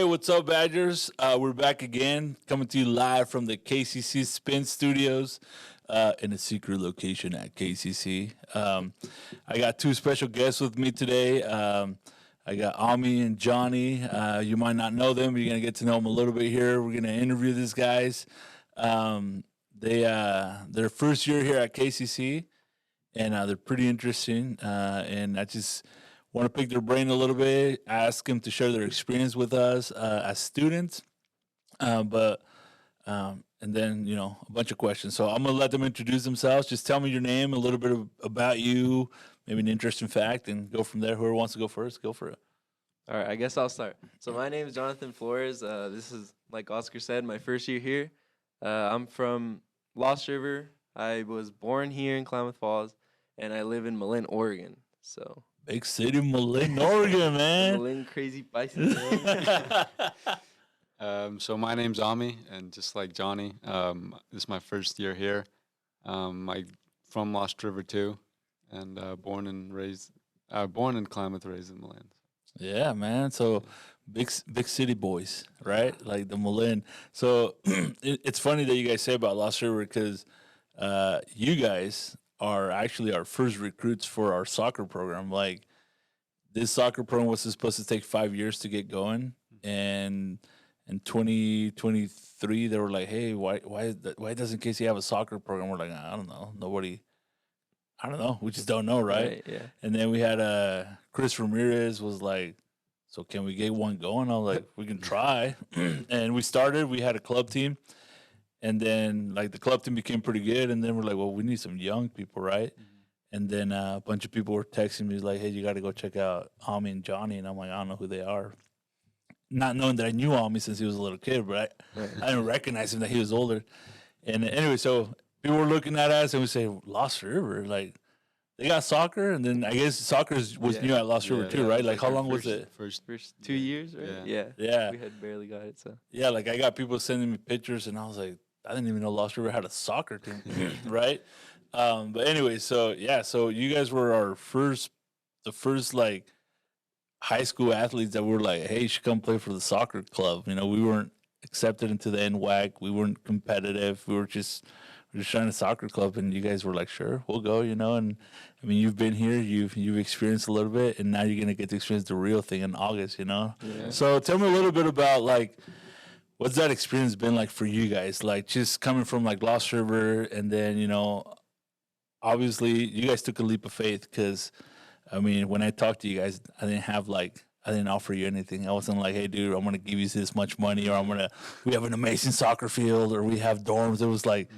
Hey, what's up, Badgers? We're back again, coming to you live from the KCC SPIN Studios in a secret location at KCC. I got two special guests with me today. I got Ami and Johnny. You might not know them, but you're going to get to know them a little bit here. We're going to interview these guys. Their first year here at KCC, and they're pretty interesting. And I just want to pick their brain a little bit, ask them to share their experience with us as students, and then, a bunch of questions. So I'm going to let them introduce themselves. Just tell me your name, a little bit about you, maybe an interesting fact, and go from there. Whoever wants to go first, go for it. All right, I guess I'll start. So my name is Jonathan Flores. This is, like Oscar said, my first year here. I'm from Lost River. I was born here in Klamath Falls, and I live in Malin, Oregon. So Big city, Malin, Oregon, man. Malin crazy bison. So my name's Ami, and just like Johnny, this is my first year here. I from Lost River too, and born in Klamath, raised in Malin. Yeah, man. So big city boys, right? Like the Malin. So it's funny that you guys say about Lost River because you guys are actually our first recruits for our soccer program. Like this soccer program was supposed to take 5 years to get going, and in 2023 they were like, "Hey, why doesn't KC have a soccer program?" We're like, "I don't know. I don't know. We just don't know, right?" Yeah. And then we had Chris Ramirez was like, "So can we get one going?" I was like, "We can try." And we started. We had a club team, and then like the club team became pretty good. And then we're like, "Well, we need some young people, right?" And then a bunch of people were texting me like, "Hey, you got to go check out Ami and Johnny." And I'm like, "I don't know who they are." Not knowing that I knew Ami since he was a little kid, but I didn't recognize him that he was older. And anyway, so people were looking at us and we say, Lost River, like they got soccer, and then I guess soccer was new at Lost River too, right? Like how long was it? First, First 2 years, right? Yeah. We had barely got it, so. Yeah, like I got people sending me pictures, and I was like, I didn't even know Lost River had a soccer team, right? But anyway, so you guys were the first like high school athletes that were like, hey, you should come play for the soccer club. We weren't accepted into the NWAC. We weren't competitive. We were just trying a soccer club, and you guys were like, sure, we'll go, And I mean, you've been here, you've experienced a little bit, and now you're gonna get to experience the real thing in August, Yeah. So tell me a little bit about like, what's that experience been like for you guys? Like just coming from like Lost River, and then obviously you guys took a leap of faith because, I mean, when I talked to you guys, I didn't offer you anything. I wasn't like, hey, dude, I'm going to give you this much money, or we have an amazing soccer field, or we have dorms. It was like,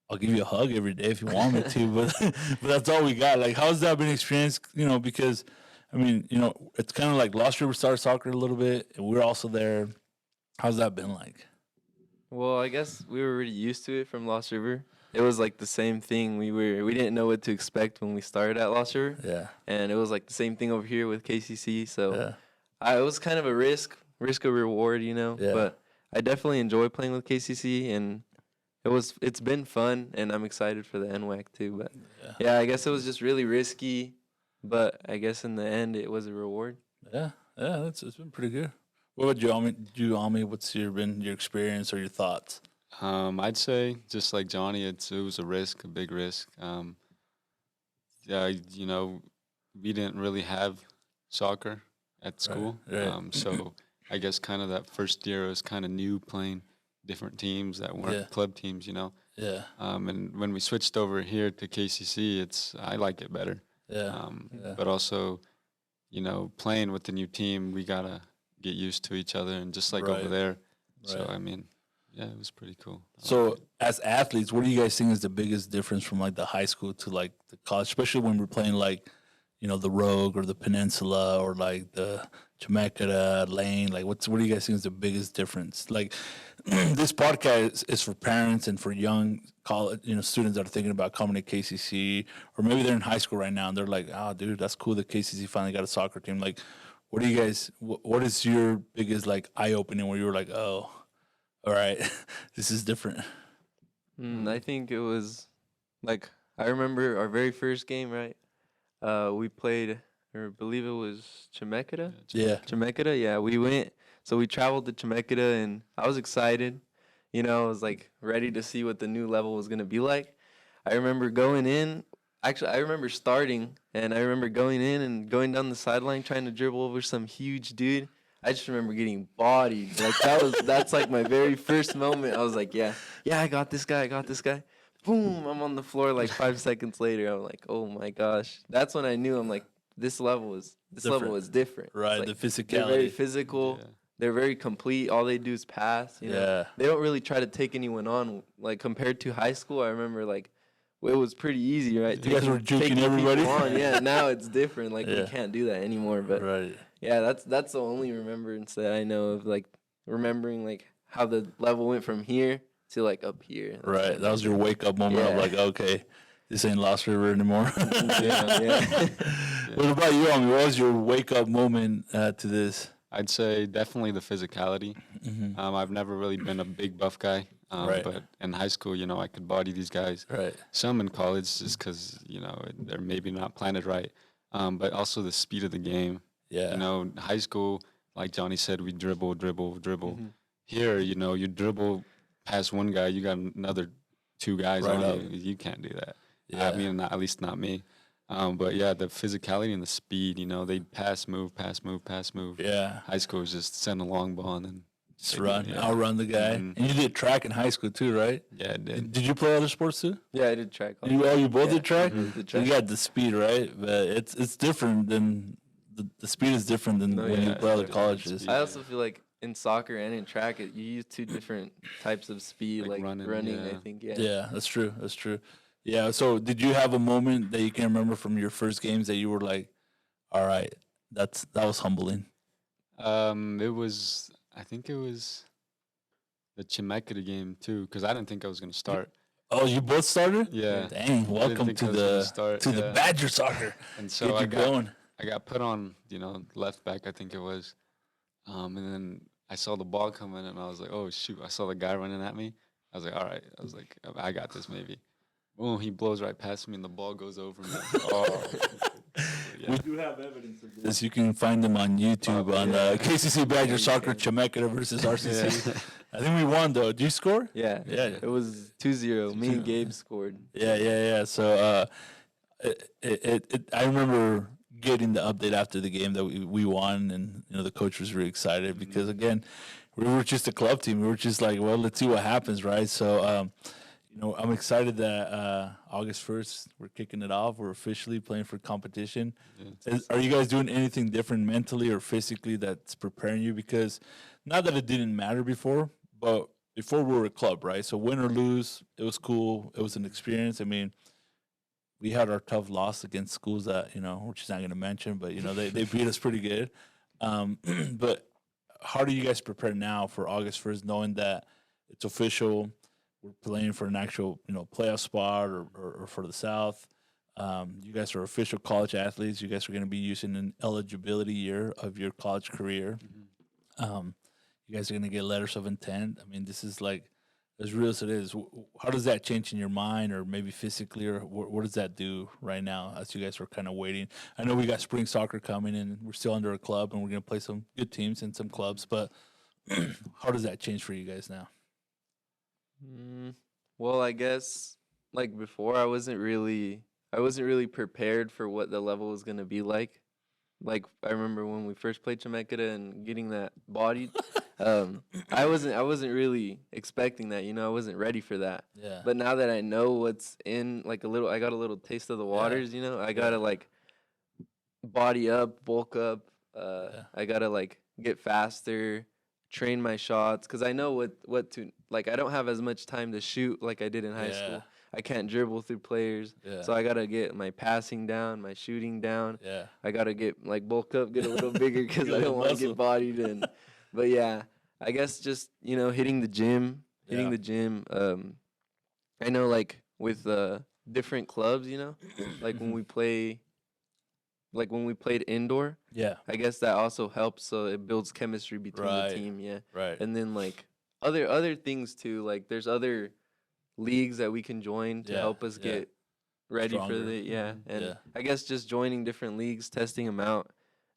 I'll give you a hug every day if you want me to, but that's all we got. Like, how's that been experienced? Because, I mean, it's kind of like Lost River started soccer a little bit, and we're also there. How's that been like? Well, I guess we were already used to it from Lost River. It was like the same thing. We didn't know what to expect when we started at Lost River. Yeah. And it was like the same thing over here with KCC. So Yeah. it was kind of a risk of reward, Yeah. But I definitely enjoy playing with KCC, and it's been fun, and I'm excited for the NWAC too. But yeah, I guess it was just really risky, but I guess in the end it was a reward. Yeah, it's been pretty good. What about you, Ami? What's been your experience or your thoughts? I'd say just like Johnny, it was a big risk. We didn't really have soccer at school, Right. so I guess kind of that first year was kind of new, playing different teams that weren't club teams, Yeah. And when we switched over here to KCC, I like it better. Yeah. But also, playing with the new team, we gotta get used to each other, and just like over there. So Right. I mean, yeah, it was pretty cool. So as athletes, what do you guys think is the biggest difference from like the high school to like the college, especially when we're playing like, the Rogue or the Peninsula or like the Chemeketa Lane? Like what do you guys think is the biggest difference? Like this podcast is for parents and for young college, students that are thinking about coming to KCC, or maybe they're in high school right now and they're like, oh, dude, that's cool that KCC finally got a soccer team. Like, what do you guys, what is your biggest like eye opening where you were like, oh, all right, this is different? I think it was like, I remember our very first game, right? We played, or I believe it was Chemeketa. Yeah. Chemeketa, yeah. We went So we traveled to Chemeketa, and I was excited. You know, I was like ready to see what the new level was gonna be like. I remember going in. Actually, I remember starting, and I remember going in and going down the sideline trying to dribble over some huge dude. I just remember getting bodied. Like that's like my very first moment. I was like, yeah, I got this guy. Boom, I'm on the floor like 5 seconds later. I'm like, oh my gosh. That's when I knew. I'm like, this level is different. Right, It's like, the they're very physicality. physical. Yeah. They're very complete. All they do is pass. You know? Yeah. They don't really try to take anyone on. Like compared to high school, I remember like it was pretty easy, right? You guys were juking taking people everybody? on. Yeah, now it's different. Like Yeah. we can't do that anymore. But Right. yeah, that's the only remembrance that I know of. Like remembering like how the level went from here to like up here. That's Right. what I That was your wake up moment of Yeah. like, okay, this ain't Lost River anymore. yeah. What about you, Ami? What was your wake up moment to this? I'd say definitely the physicality. Mm-hmm. I've never really been a big buff guy, Right. but in high school, you know, I could body these guys. Right. Some in college just because, you know, they're maybe not planted right. But also the speed of the game. Yeah. You know, high school, like Johnny said, we dribble. Mhm. Here, you know, you dribble past one guy, you got another two guys Right on up. you. You can't do that. Yeah. I mean, at least not me. But yeah, the physicality and the speed, you know, they pass, move. Yeah. High school is just send a long ball and then Just They- run, yeah. outrun the guy. Mhm. And you did track in high school too, right? yeah, it did. Did you play other sports too? Yeah, I did track. You both Yeah. did track? Mhm. Did So you track. got the speed, right? But it's different than the speed is different than No, when you yeah, play other different colleges. speed. I also feel like in soccer and in track, you use two different types of speed, Like like running, running. I yeah. think. Yeah. Yeah, that's true. That's true. Yeah. So did you have a moment that you can remember from your first games that you were like, all right, that was humbling? I think it was the Chemeketa game too, because I didn't think I was gonna start. Oh, you both started? Yeah, Dang, welcome think to I was gonna the start, to the yeah. Badger soccer. and so Get I you got going. I got put on, you know, left back. I think it was, and then I saw the ball coming, and I was like, oh shoot! I saw the guy running at me. I was like, all right. I was like, I got this maybe. Boom! He blows right past me, and the ball goes over me. Oh, yeah. We do have evidence of this. You can find them on YouTube on yeah. KCC Badger you Soccer can. Chemeketa versus RCC. Yeah. I think we won though. Did you score? Yeah. Yeah. It was 2-0. Me and Gabe scored. Yeah. So I remember getting the update after the game that we won, and the coach was really excited because again, we were just a club team. We were just like, well, let's see what happens, right? So I'm excited that August 1st we're kicking it off. We're officially playing for competition. Yeah. Are you guys doing anything different mentally or physically that's preparing you? Because not that it didn't matter before, but before we were a club, right? So win or lose, it was cool. It was an experience. I mean, we had our tough loss against schools that, we're just not going to mention, but, they beat us pretty good. But how do you guys prepare now for August 1st, knowing that it's official, we're playing for an actual, playoff spot or for the South? You guys are official college athletes. You guys are going to be using an eligibility year of your college career. You guys are going to get letters of intent. I mean, this is like as real as it is. How does that change in your mind, or maybe physically, or what does that do right now as you guys are kind of waiting? I know we got spring soccer coming, and we're still under a club, and we're going to play some good teams in some clubs. But how does that change for you guys now? Well, I guess like before, I wasn't really prepared for what the level was gonna be like. Like I remember when we first played Chemeketa and getting that bodied. I wasn't really expecting that. I wasn't ready for that. Yeah. But now that I know what's in, like I got a little taste of the waters. I gotta like body up, bulk up. I gotta like get faster, train my shots, because I know what to like. I don't have as much time to shoot like I did in high school. I can't dribble through players, so I gotta get my passing down, my shooting down. Yeah. I gotta get like bulk up, get a little bigger because Get a I little don't want to muscle. get bodied. But yeah, I guess just hitting the gym, I know like with different clubs, like when we play, like when we played indoor. Yeah. I guess that also helps, so it builds chemistry between Right. the team. Yeah, Right. and then like other things too. Like there's other leagues that we can join to Yeah, help us yeah. get ready Stronger. for the and Yeah. I guess just joining different leagues, testing them out,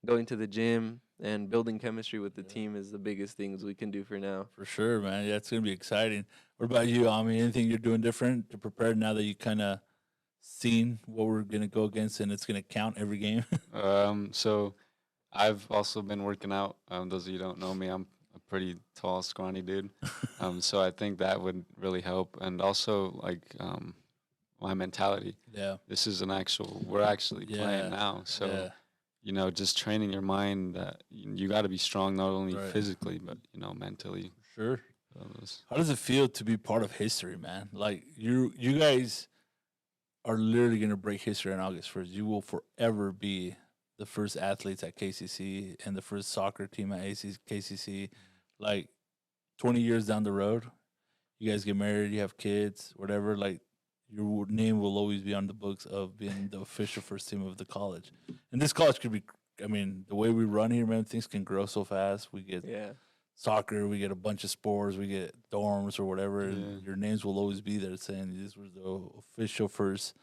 going to the gym, and building chemistry with the team is the biggest things we can do for now. For sure, man. Yeah, it's gonna be exciting. What about you, Ami? Anything you're doing different to prepare now that you kind of seen what we're gonna go against and it's gonna count every game? So I've also been working out. Those of you who don't know me, I'm a pretty tall, scrawny dude. So I think that would really help. And also, like, my mentality. Yeah. This is we're actually playing now. So, just training your mind that you got to be strong, not only physically, but, mentally. Sure. How does it feel to be part of history, man? Like, you guys are literally going to break history on August 1st. You will forever be the first athletes at KCC and the first soccer team at KCC. Like, 20 years down the road, you guys get married, you have kids, whatever, like, your name will always be on the books of being the official first team of the college. And this college could be, I mean, the way we run here, man, things can grow so fast. We get soccer, we get a bunch of sports, we get dorms or whatever. And your names will always be there saying these were the official first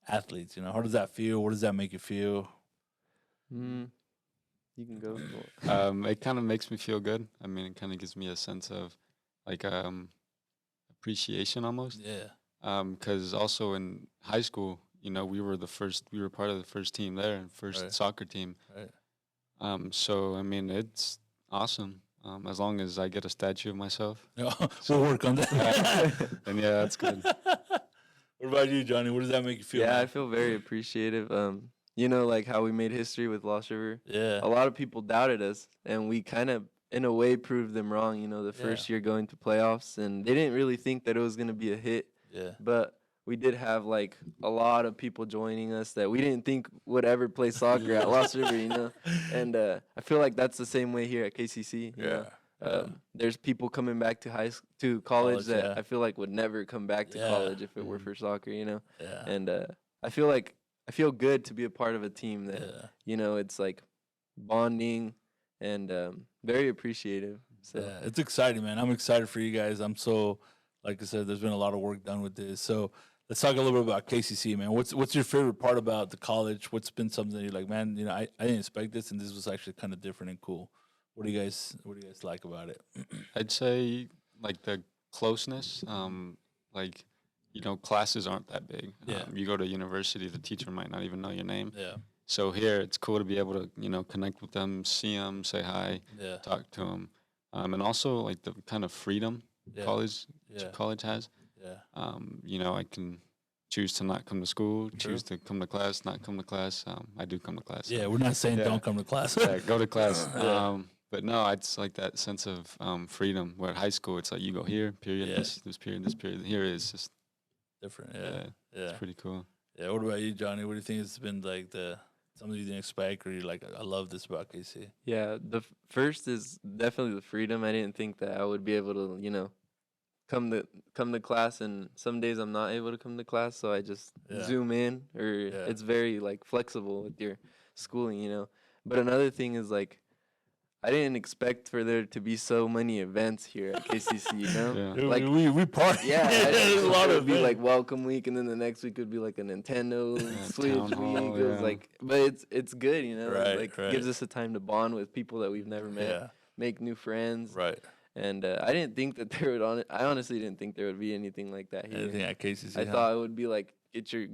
athletes. How does that feel? What does that make you feel? You can go. It kind of makes me feel good. I mean, it kind of gives me a sense of, like, appreciation almost. Yeah. Because also in high school, we were part of the first team there, and first soccer team. Right. So I mean, it's awesome. As long as I get a statue of myself. We'll work on that. And yeah, that's good. What about you, Johnny? What does that make you feel? Yeah, man? I feel very appreciative. Like how we made history with Lost River. Yeah. A lot of people doubted us, and we kind of, in a way, proved them wrong. The first year going to playoffs, and they didn't really think that it was going to be a hit. Yeah. But we did have, like, a lot of people joining us that we didn't think would ever play soccer at Lost River, And I feel like that's the same way here at KCC. You know? There's people coming back to college that I feel like would never come back to college if it were for soccer, Yeah. And I feel good to be a part of a team that, it's like bonding and very appreciative. So Yeah, it's exciting, man. I'm excited for you guys. Like I said, there's been a lot of work done with this. So let's talk a little bit about KCC, man. What's your favorite part about the college? What's been something that you're like, man, I didn't expect this, and this was actually kind of different and cool. What do you guys like about it? I'd say, like, the closeness. Classes aren't that big. Yeah. You go to university, the teacher might not even know your name. Yeah. So here, it's cool to be able to, connect with them, see them, say hi, Yeah. talk to them, and also, like, the kind of freedom college has. Yeah. I can choose to not come to school, choose to come to class, not come to class. I do come to class. Yeah, we're not saying don't come to class. Go to class. But no, it's like that sense of freedom. Where at high school, it's like you go here, period, this period, this period. Here is just different. Yeah. It's pretty cool. Yeah. What about you, Johnny? What do you think has been like something you didn't expect, or you're like, I love this about KC? Yeah, the first is definitely the freedom. I didn't think that I would be able to, come to class, and some days I'm not able to come to class, so I just zoom in, or it's very, like, flexible with your schooling. But another thing is, like, I didn't expect for there to be so many events here at KCC, Yeah. Like, we party. There's a lot of be like welcome week, and then the next week would be like a Nintendo Switch week. Hall, It was like, but it's good, Right, gives us a time to bond with people that we've never met, make new friends, Right. And I didn't think that there would I honestly didn't think there would be anything like that here. Anything at KCC? I thought it would be like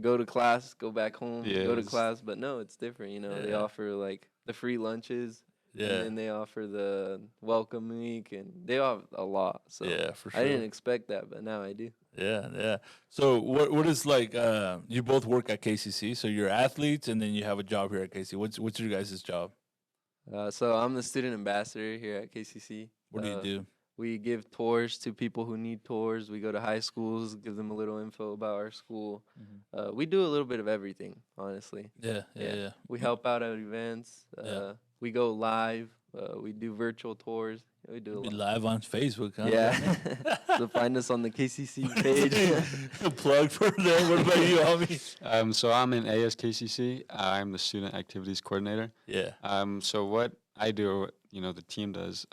go to class, go back home, go to Yes. class, but no, it's different. They offer, like, the free lunches. Yeah. And then they offer the welcome week, and they offer a lot. So Yeah, for sure. I didn't expect that, but now I do. Yeah. So what is, like, you both work at KCC, so you're athletes, and then you have a job here at KCC. What's your guys' job? So I'm the student ambassador here at KCC. What do you do? We give tours to people who need tours. We go to high schools, give them a little info about our school. We do a little bit of everything, honestly. Yeah. We help out at events. We go live. We do virtual tours. We do a Be lot. live on Facebook, huh? Yeah. So find us on the KCC page. Plug for them. What about you, homie? So I'm in ASKCC. I'm the student activities coordinator. Yeah. So what I do, or what, the team does,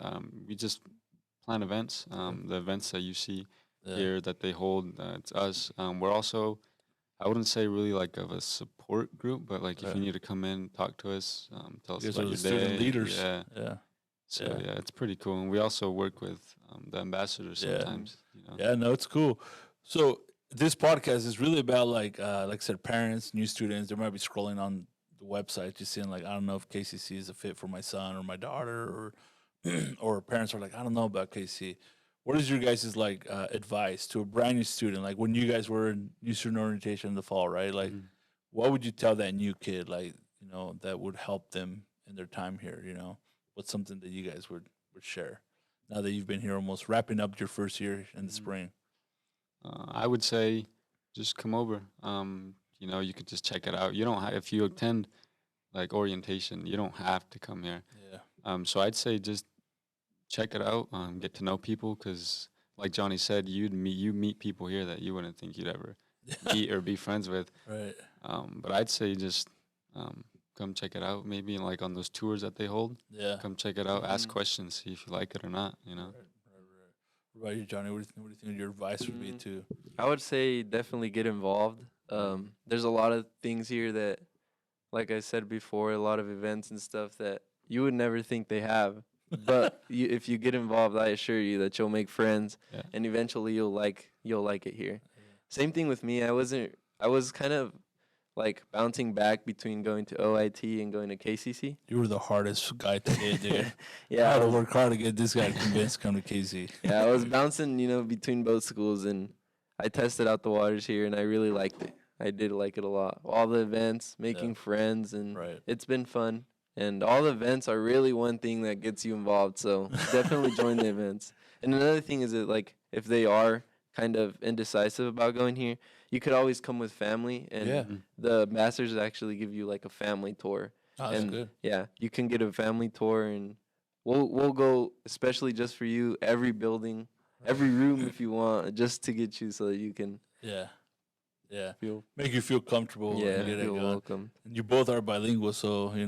we just plan events. The events that you see here that they hold, it's us. We're also I wouldn't say really like of a support group, but like if Okay. you need to come in, talk to us, tell us You guys about are your the student day. leaders. Yeah. Yeah. So Yeah. yeah, it's pretty cool. And we also work with the ambassadors Yeah. sometimes. You know. Yeah, no, it's cool. So this podcast is really about like I said, parents, new students. They might be scrolling on the website, just seeing like I don't know if KCC is a fit for my son or my daughter, or or parents are like I don't know about KC. What is your guys' like advice to a brand new student? Like when you guys were in new student orientation in the fall, right? Like, Mhm. what would you tell that new kid, like that would help them in their time here? What's something that you guys would share now that you've been here almost wrapping up your first year in the Mhm. spring? I would say just come over. You could just check it out. You don't have, if you attend like orientation, you don't have to come here. Yeah. So I'd say just check it out. Get to know people because, like Johnny said, you meet people here that you wouldn't think you'd ever meet or be friends with. Right. But I'd say just come check it out. Maybe like on those tours that they hold, Yeah. come check it out. Ask Mhm. questions, see if you like it or not. Right. What about you, Johnny? What do you think your advice would be Mm. to? I would say definitely get involved. There's a lot of things here that, like I said before, a lot of events and stuff that you would never think they have. But if you get involved, I assure you that you'll make friends, Yeah. and eventually you'll like it here. Same thing with me. I was kind of like bouncing back between going to OIT and going to KCC. You were the hardest guy to get, dude. I Yeah, had I to was, work hard to get this guy convinced to come to KC. yeah, I was bouncing, between both schools, and I tested out the waters here, and I really liked it. I did like it a lot. All the events, making friends, and Right. it's been fun. And all the events are really one thing that gets you involved. So definitely join the events. And another thing is that like if they are kind of indecisive about going here, you could always come with family, and Yeah. the ambassadors actually give you like a family tour. Oh, that's And good. yeah, you can get a family tour, and we'll go especially just for you every building, every room if you want, just to get you so that you can Yeah. Yeah. feel Make you feel comfortable. And get it feel going. welcome. And you both are bilingual, so if you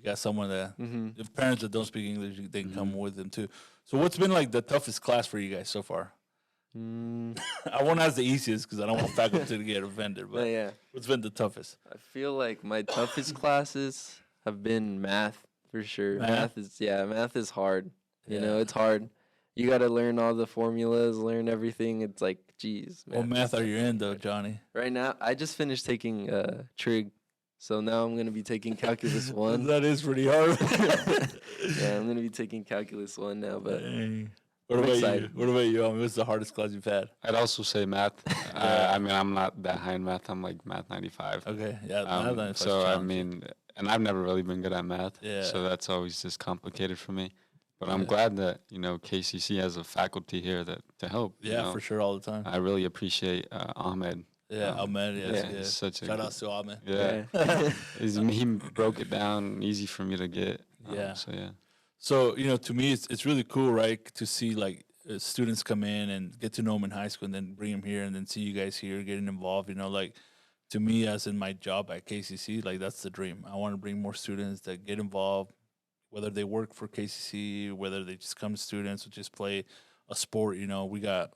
got someone that Mm-hmm. if parents that don't speak English, they can come Mhm. with them too. So what's been like the toughest class for you guys so far? Mm, I won't ask the easiest because I don't want faculty to get offended. but But yeah. what's been the toughest? I feel like my toughest classes have been math for sure. Math? Math is hard. Yeah. It's hard. You got to learn all the formulas, learn everything. It's like, geez. What math are you in though, Johnny? Right now, I just finished taking trig, so now I'm gonna be taking calculus 1. That is pretty hard. Yeah, I'm gonna be taking calculus 1 now. But Dang. What I'm about excited. you? What about you? What's the hardest class you've had? I'd also say math. Yeah. I mean, I'm not that high in math. I'm like math 95. Okay, yeah. That's So I challenging. mean, and I've never really been good at math. Yeah. So that's always just complicated for me. But I'm Yeah. glad that KCC has a faculty here to help. Yeah, for sure, all the time. I really appreciate Ahmed. Yeah, Ahmed. Yes, yeah, yes. He's such a Shout out to Ahmed. yeah. yeah. He broke it down easy for me to get. Yeah. So yeah. So to me, it's really cool, right, to see like students come in and get to know them in high school, and then bring them here, and then see you guys here getting involved. Like to me, as in my job at KCC, like that's the dream. I want to bring more students that get involved, whether they work for KCC, whether they just come students or just play a sport. We got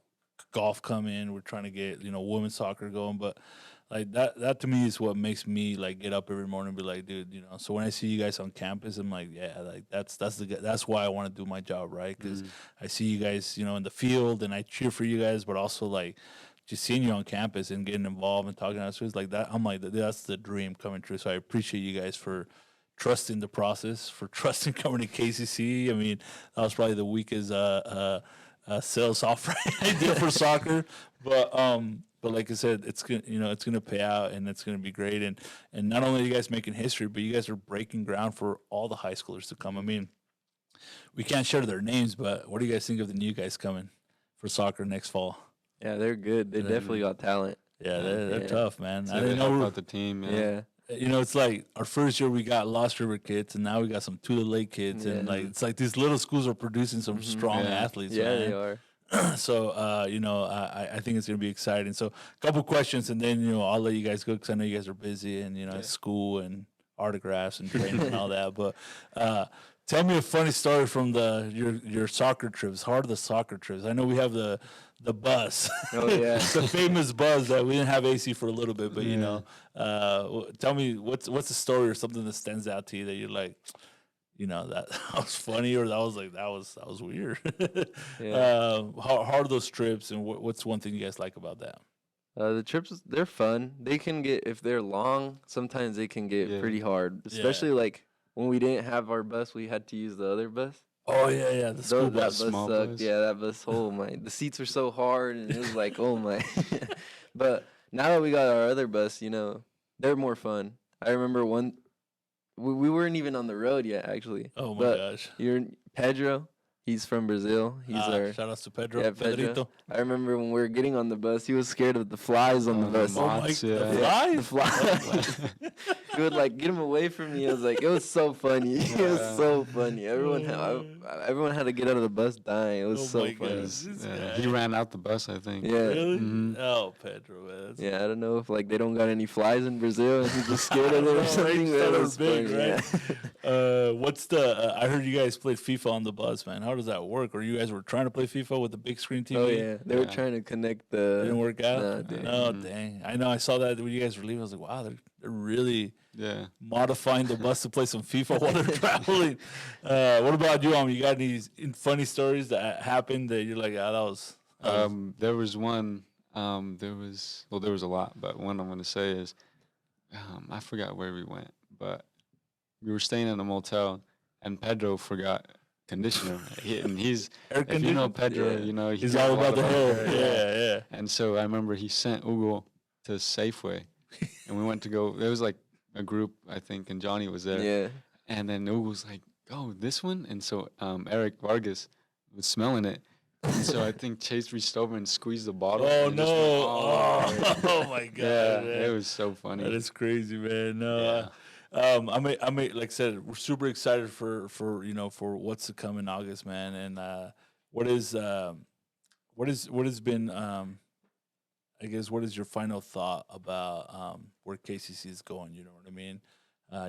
golf coming. We're trying to get women's soccer going, but like that to me is what makes me like get up every morning and be like, dude, So when I see you guys on campus, I'm like, yeah, like that's why I want to do my job, right? Because I see you guys, in the field, and I cheer for you guys, but also like just seeing you on campus and getting involved and talking to us like that. I'm like, that's the dream coming true. So I appreciate you guys for trusting the process, for trusting coming to KCC. I mean, that was probably the weakest sales offer I did for soccer, but like I said, it's gonna pay out, and it's gonna be great. And not only are you guys making history, but you guys are breaking ground for all the high schoolers to come. I mean, we can't share their names, but what do you guys think of the new guys coming for soccer next fall? Yeah, they're good. They Yeah. definitely got talent. Yeah, they're Yeah. tough, man. So I they didn't help know. out the team. Yeah. It's like our first year we got Lost River kids, and now we got some Tula Lake kids, and Yeah. like it's like these little schools are producing some Mhm. strong Yeah. athletes. Yeah, man. they are. So I think it's gonna be exciting. So a couple questions, and then I'll let you guys go because I know you guys are busy, and Yeah. school and autographs and training and all that. But Tell me a funny story from your soccer trips. How are the soccer trips? I know we have the bus. Oh, yeah. The famous bus that we didn't have AC for a little bit, but tell me what's the story or something that stands out to you that you're like, that was funny, or that was weird. Yeah. How are those trips, and what's one thing you guys like about that? The trips, they're fun. They can get, if they're long, sometimes they can get pretty hard, especially like when we didn't have our bus, we had to use the other bus. Oh yeah, the school That bus. bus small sucked. bus. Yeah, that bus. Oh my, the seats were so hard, and it was like, oh my. But now that we got our other bus, they're more fun. I remember we weren't even on the road yet, actually. Oh my but gosh. Pedro. He's from Brazil. He's our shout outs to Pedro. yeah, Pedrito. Pedro. I remember when we were getting on the bus, he was scared of the flies on the bus. Oh my, Moths, the yeah. The flies? flies. He would like get him away from me. It was so funny. It was so funny. Everyone had to get out of the bus dying. It was Oh so my funny. gosh. This guy. He ran out the bus, I think. Yeah. Really? Mhm. Oh, Pedro, man. That's- Yeah, I don't know if like they don't got any flies in Brazil and he's just scared of it No, or right? something. Just That thought it was was big, funny, right? yeah. What's the? I heard you guys played FIFA on the bus, man. How does that work? Or you guys were trying to play FIFA with the big screen TV? Oh yeah, they were Yeah. trying to connect the. Didn't work out. Nah, it didn't. No, dang. I know. I saw that when you guys were leaving. I was like, wow, they're really Yeah. modifying the bus to play some FIFA while they're traveling. What about you, You got any funny stories that happened that you're like, that was. There was one. There was a lot, but one I'm gonna say is, I forgot where we went, but we were staying in a motel, and Pedro forgot conditioner. And he's, Air if you know conditioner? Pedro, Yeah. He's got all a lot about the hair. hair, Yeah. And so I remember he sent Hugo to Safeway, and we went to go. There was like a group, I think, and Johnny was there. Yeah. And then Hugo was like, "Oh, this one." And so Eric Vargas was smelling it. And so I think Chase reached over and squeezed the bottle. Oh and no! it just went, Oh my god! yeah, man. it was so funny. That is crazy, man. No, Yeah. I may, like I said, we're super excited for what's to come in August, man. And what has been, I guess, what is your final thought about where KCC is going? You know what I mean?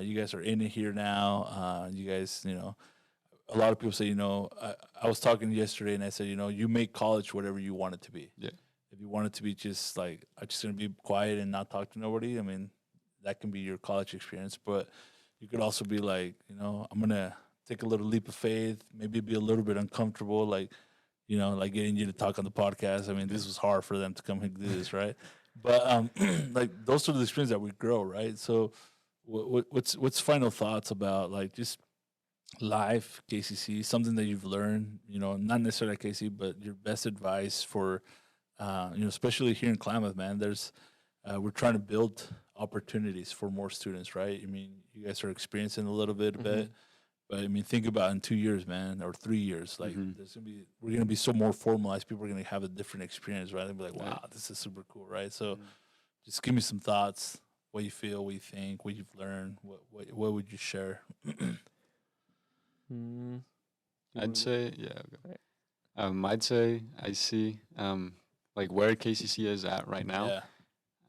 You guys are in it here now. You guys, a lot of people say, I was talking yesterday and I said, you make college whatever you want it to be. Yeah. If you want it to be just like, I'm just going to be quiet and not talk to nobody, I mean, that can be your college experience. But you could also be like, I'm going to take a little leap of faith, maybe be a little bit uncomfortable, like getting you to talk on the podcast. I mean, this was hard for them to come and do this, right? But like those are the experiences that we grow, right? So what's final thoughts about like just life, KCC, something that you've learned, not necessarily at KC, but your best advice for, especially here in Klamath, man, we're trying to build opportunities for more students, right? I mean, you guys are experiencing a little bit, but I mean, think about in 2 years, man, or 3 years, like we're going to be so more formalized. People are going to have a different experience, right? They'll be like, wow, this is super cool, right? So just give me some thoughts, what you feel, what you think, what you've learned, what would you share? I'd say, I'd say I see like where KCC is at right now.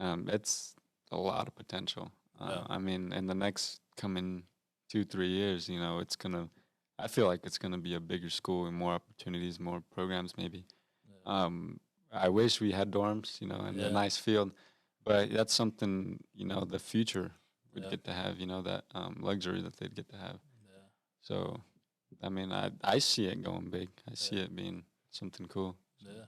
Yeah. It's a lot of potential. Yeah. I mean, in the next coming 2-3 years, I feel like it's gonna be a bigger school and more opportunities, more programs, maybe. Yeah. I wish we had dorms, and a nice field, but that's something the future would get to have, that luxury that they'd get to have. Yeah. So, I mean, I see it going big. I see it being something cool. Yeah.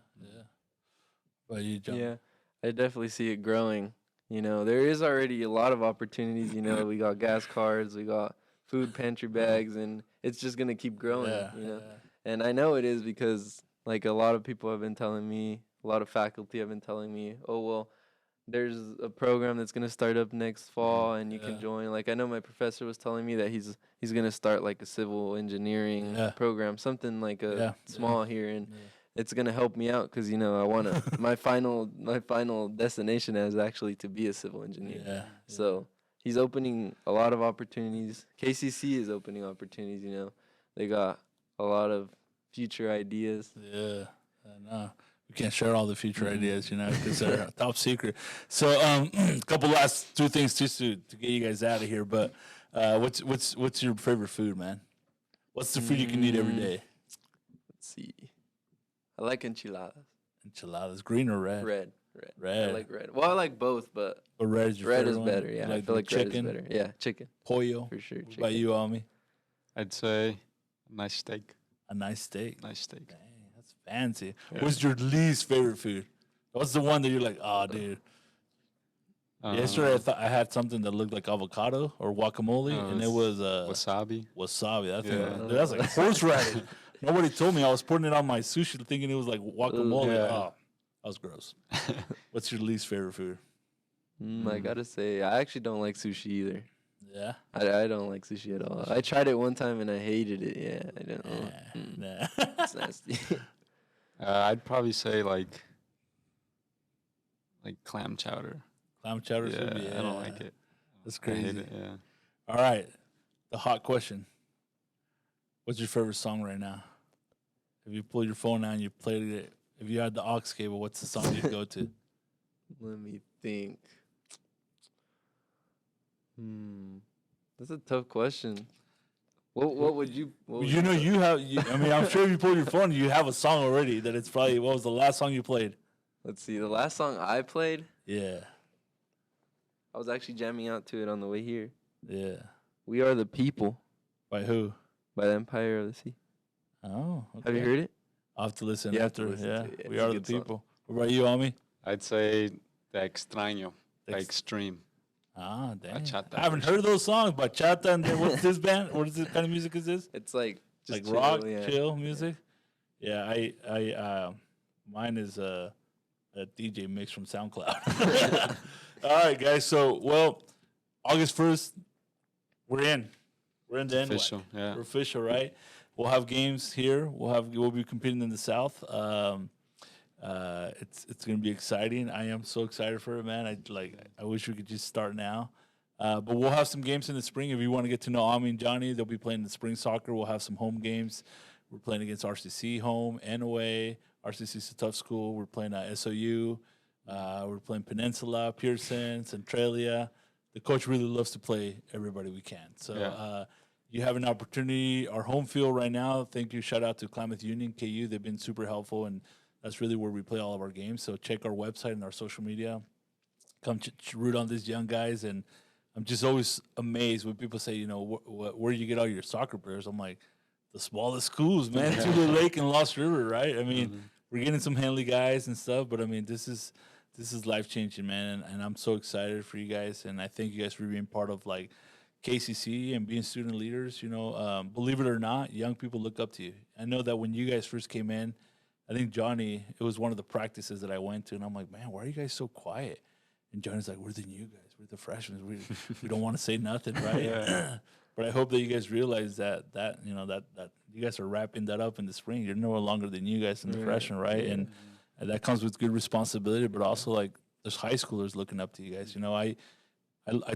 But you, John? Yeah, I definitely see it growing. There is already a lot of opportunities. We got gas cards, we got food pantry bags, and it's just gonna keep growing. Yeah. And I know it is because like a lot of people have been telling me, a lot of faculty have been telling me, oh well, there's a program that's gonna start up next fall, and you can join. Like I know my professor was telling me that he's gonna start like a civil engineering program, something like a small here, and it's gonna help me out because I wanna my final destination is actually to be a civil engineer. Yeah. So he's opening a lot of opportunities. KCC is opening opportunities. They got a lot of future ideas. Yeah. I know. We can't share all the future ideas, because they're top secret. So, a couple last 2 things just to get you guys out of here. But what's your favorite food, man? What's the food you can eat every Mm. day? Let's see. I like enchiladas. Enchiladas, green or red? Red. Red. I like red. Well, I like both, but But red is your red favorite is one? better. Yeah, I Like feel the like red is chicken, better. Yeah, chicken pollo. for sure. What Chicken. about you, Ami? I'd say a nice steak. A nice steak. Nice steak. Dang, that's fancy. Yeah. What's your least favorite food? What's the one that you're like, oh, dude? Yesterday, I thought I had something that looked like avocado or guacamole, and it was wasabi. wasabi. That thing, Yeah. dude, that's like horseradish. Nobody told me. I was putting it on my sushi, thinking it was like guacamole. Yeah. Oh, that was gross. What's your least favorite food? I gotta say, I actually don't like sushi either. Yeah. I don't like sushi at all. I tried it one time and I hated it. Yeah, I don't know. Nah. It's nasty. I'd probably say like clam chowder. Clam chowder Yeah, soup. Yeah, I don't like it. That's I hate crazy. it, yeah. All right, the hot question. What's your favorite song right now? If you pull your phone out and you played it, if you had the aux cable, what's the song you'd go to? Let me think. That's a tough question. What would you? What would You know, put? you have. I mean, I'm sure if you pull your phone, you have a song already. That it's probably what was the last song you played? Let's see. The last song I played, Yeah, I was actually jamming out to it on the way here. yeah. "We Are the People" By who? by the Empire of the Sea. Oh, okay. Have you heard it? I'll have to listen You have to after. listen Yeah, to it. we It's a are the good song. people. What about you, Ami? I'd say the extraño, the Ex- extreme. Ah, damn. Bachata I haven't for heard those songs. Bachata and then what's this band? What is this kind of music? Is this? It's like just Like rock, yeah. chill music. Yeah, mine is a DJ mix from SoundCloud. All right, guys. So, well, August 1st, we're in the NWAC. Official, yeah. We're official, right? We'll have games here. We'll be competing in the South. It's gonna be exciting. I am so excited for it, man. I wish we could just start now. But we'll have some games in the spring. If you want to get to know Ami and Johnny, they'll be playing the spring soccer. We'll have some home games. We're playing against RCC home and away. RCC is a tough school. We're playing SOU. We're playing Peninsula, Pearson, Centralia. The coach really loves to play everybody we can. So Yeah. you have an opportunity. Our home field right now, thank you. Shout out to Klamath Union, KU. They've been super helpful, and that's really where we play all of our games. So check our website and our social media. Come root on these young guys. And I'm just always amazed when people say, you know, where do you get all your soccer players? I'm like, the smallest schools, man. Tulare Lake and Lost River, right? I mean, we're getting some Henley guys and stuff, but I mean, this is life changing, man. And I'm so excited for you guys. And I thank you guys for being part of like KCC and being student leaders. You know, believe it or not, young people look up to you. I know that when you guys first came in, I think Johnny, it was one of the practices that I went to, and I'm like, man, why are you guys so quiet? And Johnny's like, we're the new guys, we're the freshmen, we don't want to say nothing, right? But I hope that you guys realize that you know that you guys are wrapping that up in the spring. You're no longer the new guys and the freshmen, right? Yeah. And that comes with good responsibility, but also like there's high schoolers looking up to you guys. You know, I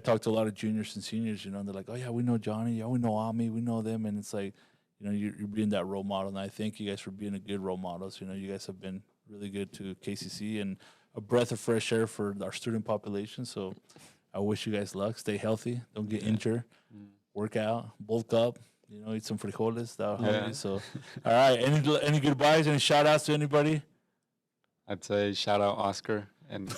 talk to a lot of juniors and seniors. You know, and they're like, oh yeah, we know Johnny, yeah, we know Ami, we know them, and it's like, you know, you're being that role model, and I thank you guys for being a good role models. You know, you guys have been really good to KCC and a breath of fresh air for our student population. So I wish you guys luck. Stay healthy. Don't get injured. Work out. Bulk up. You know, eat some frijoles. That hungry. So, all right. Any goodbyes? Any shout outs to anybody? I'd say shout out Oscar and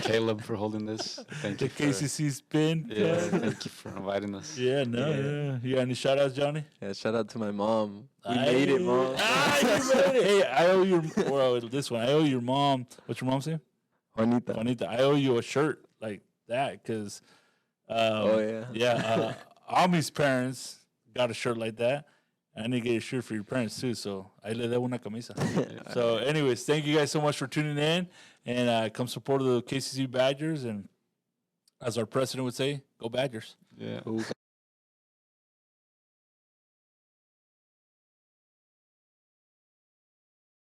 Caleb for holding this. Thank The you. KCC SPIN. Yeah, thank you for inviting us. Yeah. Yeah. You got any shout outs, Johnny? Yeah, shout out to my mom. We made it, mom. You made it. Hey, I owe this one. I owe your mom. What's your mom's name? Juanita. Juanita. I owe you a shirt like that because. Oh, yeah. Yeah. Ami's parents got a shirt like that. I need to get a shirt for your parents too. So I le debo una camisa. So, anyways, thank you guys so much for tuning in and come support the KCC Badgers. And as our president would say, go Badgers. Yeah. Cool.